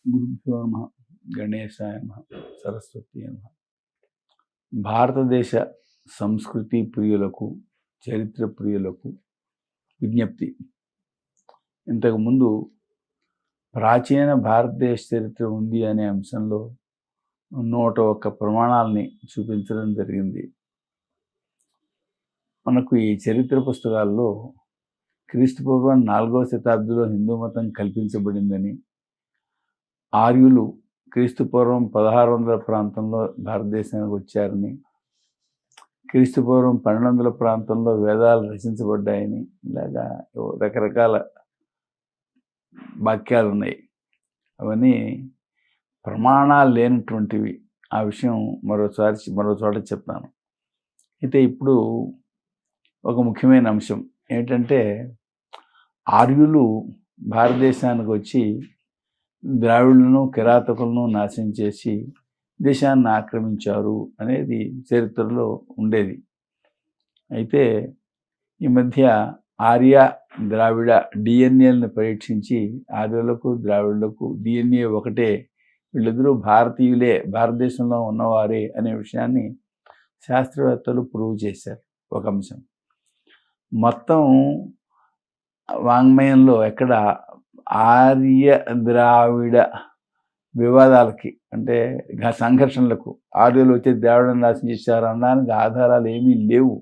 గురుభ్యో నమః. గణేశాయ నమః. సరస్వతి నమః. భారతదేశ సంస్కృతి ప్రియులకు, చరిత్ర ప్రియులకు విజ్ఞప్తి. ఇంతకుముందు ప్రాచీన భారతదేశ చరిత్ర ఉంది అనే అంశంలో 101 ప్రమాణాలని చూపించడం జరిగింది. మనకు ఈ చరిత్ర పుస్తకాల్లో క్రీస్తుపూర్వం 4వ శతాబ్దిలో హిందూ మతం కల్పించబడిందని, ఆర్యులు క్రీస్తుపూర్వం 1600 ప్రాంతంలో భారతదేశానికి వచ్చారని, క్రీస్తుపూర్వం 1200 ప్రాంతంలో వేదాలు రచించబడ్డాయని, ఇలాగా రకరకాల వాక్యాలు ఉన్నాయి. అవన్నీ ప్రమాణాలు లేనటువంటివి. ఆ విషయం మరో చోట చెప్తాను. అయితే ఇప్పుడు ఒక ముఖ్యమైన అంశం ఏంటంటే, ఆర్యులు భారతదేశానికి వచ్చి ద్రావిడులను, కిరాతకులను నాశనం చేసి దేశాన్ని ఆక్రమించారు అనేది చరిత్రలో ఉండేది. అయితే ఈ మధ్య ఆర్య ద్రావిడ డిఎన్ఏలను పరీక్షించి ఆర్యులకు ద్రావిడులకు డిఎన్ఏ ఒకటే, వీళ్ళిద్దరూ భారతీయులే, భారతదేశంలో ఉన్నవారే అనే విషయాన్ని శాస్త్రవేత్తలు ప్రూవ్ చేశారు. ఒక అంశం. మొత్తం వాంగ్మయంలో ఎక్కడ ఆర్య ద్రావిడ వివాదాలకి, అంటే సంఘర్షణలకు, ఆర్యులు వచ్చి ద్రావిడను నాశనం చేశారు అనడానికి ఆధారాలు ఏమీ లేవు.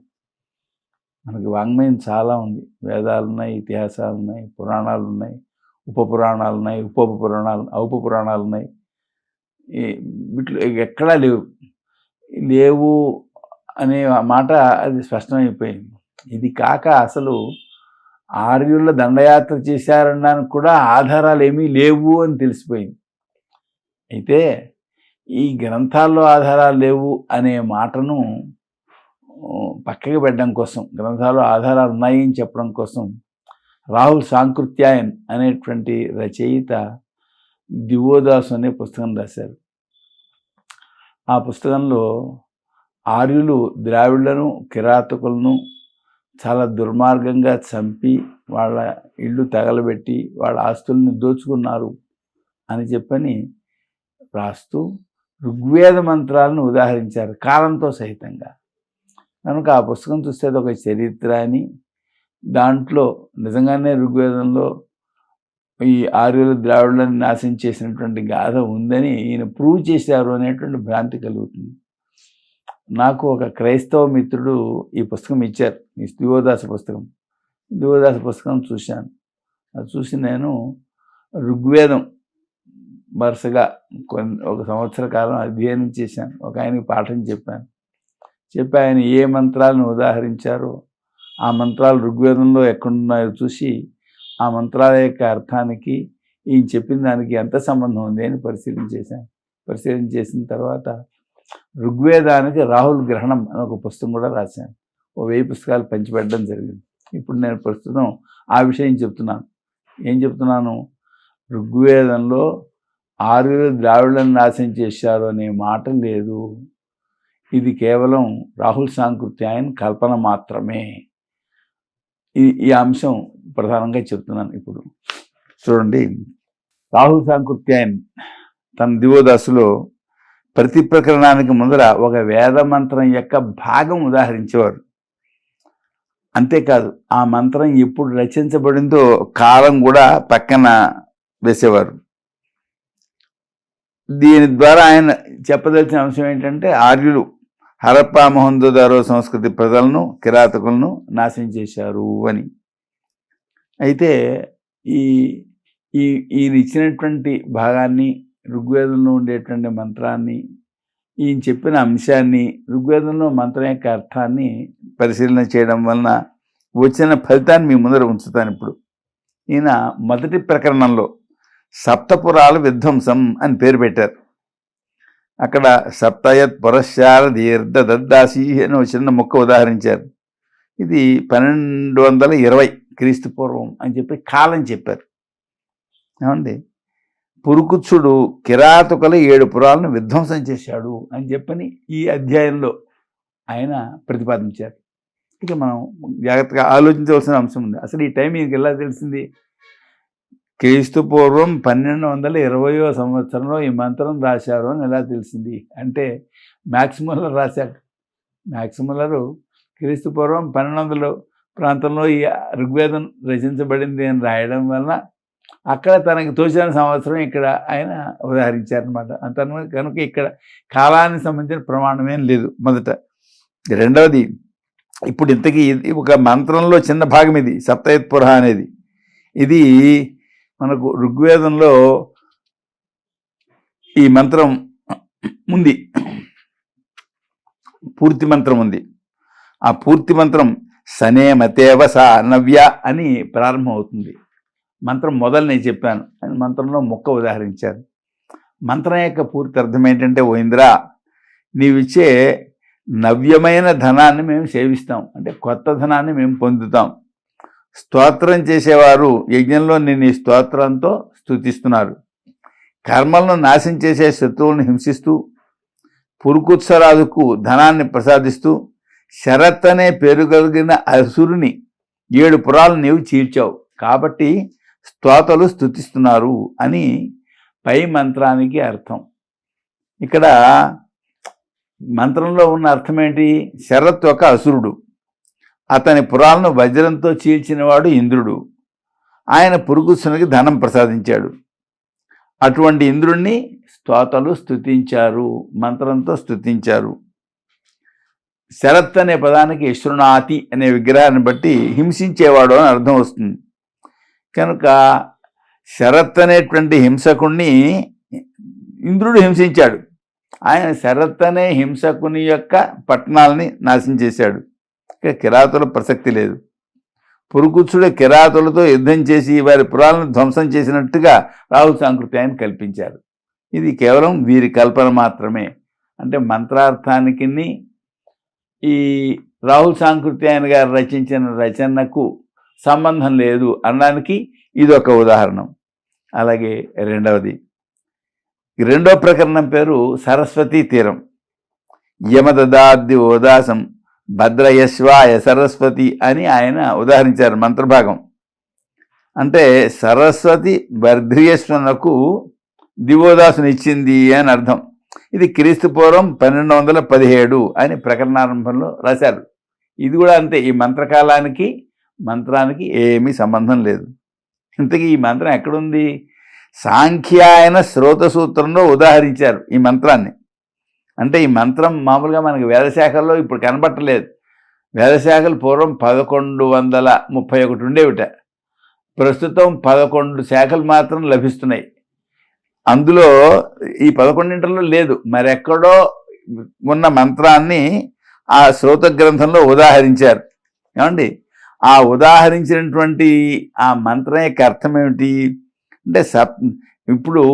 మనకి వాంగ్మయం చాలా ఉంది. వేదాలు ఉన్నాయి, ఇతిహాసాలు ఉన్నాయి, పురాణాలు ఉన్నాయి, ఉపపురాణాలు ఉన్నాయి, ఔపపురాణాలు ఉన్నాయి. వీటిలో ఎక్కడా లేవు అనే మాట అది స్పష్టమైపోయింది. ఇది కాక అసలు ఆర్యుల దండయాత్ర చేశారనడానికి కూడా ఆధారాలు ఏమీ లేవు అని తెలిసిపోయింది. అయితే ఈ గ్రంథాల్లో ఆధారాలు లేవు అనే మాటను పక్కకి పెట్టడం కోసం, గ్రంథాల్లో ఆధారాలు ఉన్నాయని చెప్పడం కోసం రాహుల్ సాంకృత్యాయన్ అనేటువంటి రచయిత దివోదాసు అనే పుస్తకం రాశారు. ఆ పుస్తకంలో ఆర్యులు ద్రావిడులను, కిరాతకులను చాలా దుర్మార్గంగా చంపి వాళ్ళ ఇళ్ళు తగలబెట్టి వాళ్ళ ఆస్తుల్ని దోచుకున్నారు అని చెప్పని రాస్తూ ఋగ్వేద మంత్రాలను ఉదాహరించారు కాలంతో సహితంగా. కనుక ఆ పుస్తకం చూస్తే అది ఒక చరిత్ర అని, దాంట్లో నిజంగానే ఋగ్వేదంలో ఈ ఆర్యుల ద్రావిడులను నాశనం చేసినటువంటి గాథ ఉందని ఈయన ప్రూవ్ చేశారు అనేటువంటి భ్రాంతి కలుగుతుంది. నాకు ఒక క్రైస్తవ మిత్రుడు ఈ పుస్తకం ఇచ్చారు, ఈ దివోదాసు పుస్తకం చూశాను. అది చూసి నేను ఋగ్వేదం వరుసగా ఒక సంవత్సర కాలం అధ్యయనం చేశాను. ఒక ఆయనకి పాఠం చెప్పి ఆయన ఏ మంత్రాలను ఉదాహరించారో ఆ మంత్రాలు ఋగ్వేదంలో ఎక్కడున్నాయో చూసి ఆ మంత్రాల యొక్క అర్థానికి ఈయన చెప్పిన దానికి ఎంత సంబంధం ఉంది అని పరిశీలన చేసిన తర్వాత ఋగ్వేదానికి రాహుల్ గ్రహణం అని ఒక పుస్తకం కూడా రాశాను. 1000 పుస్తకాలు పంచిపెట్టడం జరిగింది. ఇప్పుడు నేను ప్రస్తుతం ఆ విషయం చెప్తున్నాను. ఏం చెప్తున్నాను? ఋగ్వేదంలో ఆర్యులు ద్రావిడులను నాశనం చేశారు అనే మాట లేదు. ఇది కేవలం రాహుల్ సాంకృత్యాయన్ కల్పన మాత్రమే. ఈ అంశం ప్రధానంగా చెప్తున్నాను. ఇప్పుడు చూడండి, రాహుల్ సాంకృత్యాయన్ తన దివోదాసులో ప్రతి ప్రకరణానికి ముందర ఒక వేద మంత్రం యొక్క భాగం ఉదాహరించేవారు. అంతేకాదు, ఆ మంత్రం ఎప్పుడు రచించబడిందో కాలం కూడా పక్కన వేసేవారు. దీని ద్వారా ఆయన చెప్పదలిచిన అంశం ఏంటంటే, ఆర్యులు హరప్పా మొహంజోదారో సంస్కృతి ప్రజలను, కిరాతకులను నాశనం చేశారు అని. అయితే ఈయన ఇచ్చినటువంటి భాగాన్ని, ఋగ్వేదంలో ఉండేటువంటి మంత్రాన్ని, ఈయన చెప్పిన అంశాన్ని, ఋగ్వేదంలో మంత్రం యొక్క అర్థాన్ని పరిశీలన చేయడం వలన వచ్చిన ఫలితాన్ని మీ ముందర ఉంచుతాను. ఇప్పుడు ఈయన మొదటి ప్రకరణంలో సప్తపురాల విధ్వంసం అని పేరు పెట్టారు. అక్కడ సప్తయత్ పురశ్చార దీర్ఘ దద్దాసి అని ఒక చిన్న ముక్క ఉదాహరించారు. ఇది 1220 క్రీస్తు పూర్వం అని చెప్పి కాలం చెప్పారు. ఏమండి, పురుకుచ్చుడు కిరాతకుల 7 పురాలను విధ్వంసం చేశాడు అని చెప్పని ఈ అధ్యాయంలో ఆయన ప్రతిపాదించారు. ఇక మనం జాగ్రత్తగా ఆలోచించవలసిన అంశం ఉంది. అసలు ఈ టైం ఈయనకి ఎలా తెలిసింది? క్రీస్తు పూర్వం 1220వ సంవత్సరంలో ఈ మంత్రం రాశారు అని ఎలా తెలిసింది అంటే మ్యాక్సిమల్లర్ రాశాడు. మ్యాక్సిమల్లరు క్రీస్తు పూర్వం 1200 ప్రాంతంలో ఈ ఋగ్వేదం రచించబడింది అని రాయడం వలన అక్కడ తనకి తోచిన సంవత్సరం ఇక్కడ ఆయన ఉదాహరించారనమాట. కనుక ఇక్కడ కాలానికి సంబంధించిన ప్రమాణం ఏం లేదు మొదట. రెండవది, ఇప్పుడు ఇంతకీ ఒక మంత్రంలో చిన్న భాగం ఇది సప్తయత్పుర అనేది. ఇది మనకు ఋగ్వేదంలో ఈ మంత్రం ఉంది, పూర్తి మంత్రం ఉంది. ఆ పూర్తి మంత్రం సనే మతేవ సా నవ్య అని ప్రారంభం అవుతుంది. మంత్రం మొదలు నేను చెప్పాను, మంత్రంలో మొక్క ఉదాహరించారు. మంత్రం యొక్క పూర్తి అర్థం ఏంటంటే, ఓ ఇంద్ర, నీవిచ్చే నవ్యమైన ధనాన్ని మేము సేవిస్తాం, అంటే కొత్త ధనాన్ని మేము పొందుతాం. స్తోత్రం చేసేవారు యజ్ఞంలో నిన్ను ఈ స్తోత్రంతో స్తుతిస్తున్నారు. కర్మలను నాశనం చేసే శత్రువులను హింసిస్తూ పురుకుత్సరాదుకు ధనాన్ని ప్రసాదిస్తూ శరత్ అనే పేరు కలిగిన అసురుని 7 పురాలు నీవు చీల్చావు, కాబట్టి స్తోతలు స్తుతిస్తున్నారు అని పై మంత్రానికి అర్థం. ఇక్కడ మంత్రంలో ఉన్న అర్థం ఏంటి? శరత్ ఒక అసురుడు, అతని పురాలను వజ్రంతో చీల్చినవాడు ఇంద్రుడు. ఆయన పురుగుసునికి ధనం ప్రసాదించాడు. అటువంటి ఇంద్రుణ్ణి స్తోతలు స్తుతించారు, మంత్రంతో స్తుతించారు. శరత్ అనే పదానికి శృణాతి అనే విగ్రహాన్ని బట్టి హింసించేవాడు అని అర్థం వస్తుంది. కనుక శరత్ అనేటువంటి హింసకుణ్ణి ఇంద్రుడు హింసించాడు. ఆయన శరత్ అనే హింసకుని యొక్క పట్టణాలని నాశనం చేశాడు. ఇక కిరాతుల ప్రసక్తి లేదు. పురుగుత్సుడు కిరాతులతో యుద్ధం చేసి వారి పురాలను ధ్వంసం చేసినట్టుగా రాహుల్ సాంకృత్యాన్ని కల్పించారు. ఇది కేవలం వీరి కల్పన మాత్రమే. అంటే మంత్రార్థానికి ఈ రాహుల్ సాంకృత్యాయన్ గారు రచించిన రచనకు సంబంధం లేదు అనడానికి ఇదొక ఉదాహరణ. అలాగే రెండవది, రెండో ప్రకరణం పేరు సరస్వతీ తీరం. యమదదాద్ది ఓదాసం భద్రయశ్వాయ సరస్వతి అని ఆయన ఉదాహరించారు మంత్రభాగం. అంటే సరస్వతి భద్రియశ్వనకు దివోదాసుని ఇచ్చింది అని అర్థం. ఇది క్రీస్తు పూర్వం 1217 అని ప్రకరణారంభంలో రాశారు. ఇది కూడా అంతే, ఈ మంత్రకాలానికి మంత్రానికి ఏమీ సంబంధం లేదు. ఇంతకీ ఈ మంత్రం ఎక్కడుంది? సాంఖ్యాయన శ్రోత సూత్రంలో ఉదాహరించారు ఈ మంత్రాన్ని. అంటే ఈ మంత్రం మామూలుగా మనకి వేదశాఖల్లో ఇప్పుడు కనబట్టలేదు. వేదశాఖలు పూర్వం 1131 ఉండేవిట. ప్రస్తుతం 11 శాఖలు మాత్రం లభిస్తున్నాయి. అందులో ఈ 11 లేదు, మరెక్కడో ఉన్న మంత్రాన్ని ఆ శ్రోత గ్రంథంలో ఉదాహరించారు. ఏమండి, ఆ ఉదాహరించినటువంటి ఆ మంత్రం యొక్క అర్థం ఏమిటి అంటే, ఇప్పుడు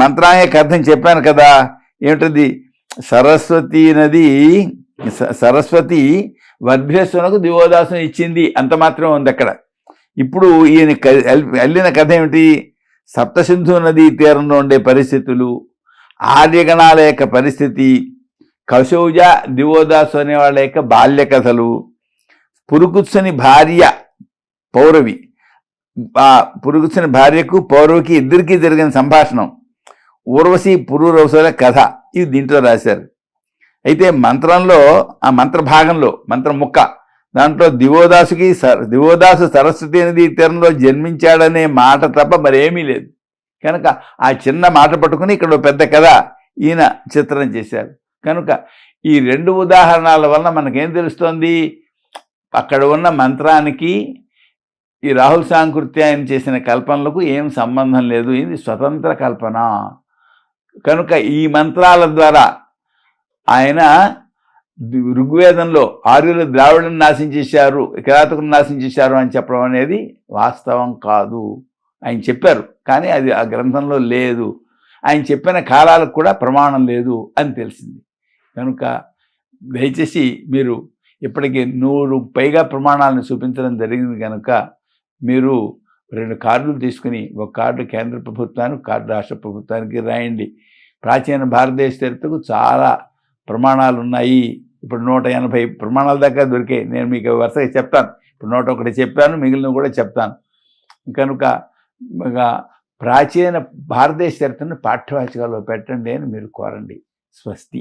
మంత్రం యొక్క అర్థం చెప్పాను కదా, ఏమిటది? సరస్వతి నది, సరస్వతి వద్భ్యస్వనకు దివోదాసుని ఇచ్చింది, అంత మాత్రం ఉంది అక్కడ. ఇప్పుడు ఈయన అల్లిన కథ ఏమిటి? సప్తసింధు నదీ తీరంలో ఉండే పరిస్థితులు, ఆర్యగణాల యొక్క పరిస్థితి, కశౌజ దివోదాసు అనే వాళ్ళ యొక్క బాల్య కథలు, పురుకుత్సుని భార్య పౌరవి, పురుకుత్సుని భార్యకు పౌరవికి ఇద్దరికీ జరిగిన సంభాషణం, ఊర్వశి పురూరవసుల కథ, ఇవి దీంట్లో రాశారు. అయితే మంత్రంలో ఆ మంత్రభాగంలో మంత్రం ముక్క దాంట్లో దివోదాసు సరస్వతి నది తీరంలో జన్మించాడనే మాట తప్ప మరేమీ లేదు. కనుక ఆ చిన్న మాట పట్టుకుని ఇక్కడ పెద్ద కథ ఈయన చిత్రం చేశారు. కనుక ఈ 2 ఉదాహరణల వలన మనకేం తెలుస్తోంది? అక్కడ ఉన్న మంత్రానికి ఈ రాహుల్ సాంకృత్యాయన చేసిన కల్పనలకు ఏం సంబంధం లేదు, ఇది స్వతంత్ర కల్పన. కనుక ఈ మంత్రాల ద్వారా ఆయన ఋగ్వేదంలో ఆర్యులు ద్రావిడను నాశనం చేశారు, కిరాతకులను నాశనం చేశారు అని చెప్పడం అనేది వాస్తవం కాదు. ఆయన చెప్పారు, కానీ అది ఆ గ్రంథంలో లేదు. ఆయన చెప్పిన కాలాలకు కూడా ప్రమాణం లేదు అని తెలిసింది. కనుక దయచేసి మీరు ఇప్పటికీ 100 పైగా ప్రమాణాలను చూపించడం జరిగింది. కనుక మీరు 2 కార్డులు తీసుకుని, ఒక కార్డు కేంద్ర ప్రభుత్వానికి, ఒక కార్డు రాష్ట్ర ప్రభుత్వానికి రాయండి. ప్రాచీన భారతదేశ చరిత్రకు చాలా ప్రమాణాలు ఉన్నాయి. ఇప్పుడు 180 ప్రమాణాల దాకా దొరికాయి. నేను మీకు వరుసగా చెప్తాను. ఇప్పుడు 101 చెప్పాను, మిగిలిన కూడా చెప్తాను. కనుక ప్రాచీన భారతదేశ చరిత్రను పాఠ్యవాచకాల్లో పెట్టండి అని మీరు కోరండి. స్వస్తి.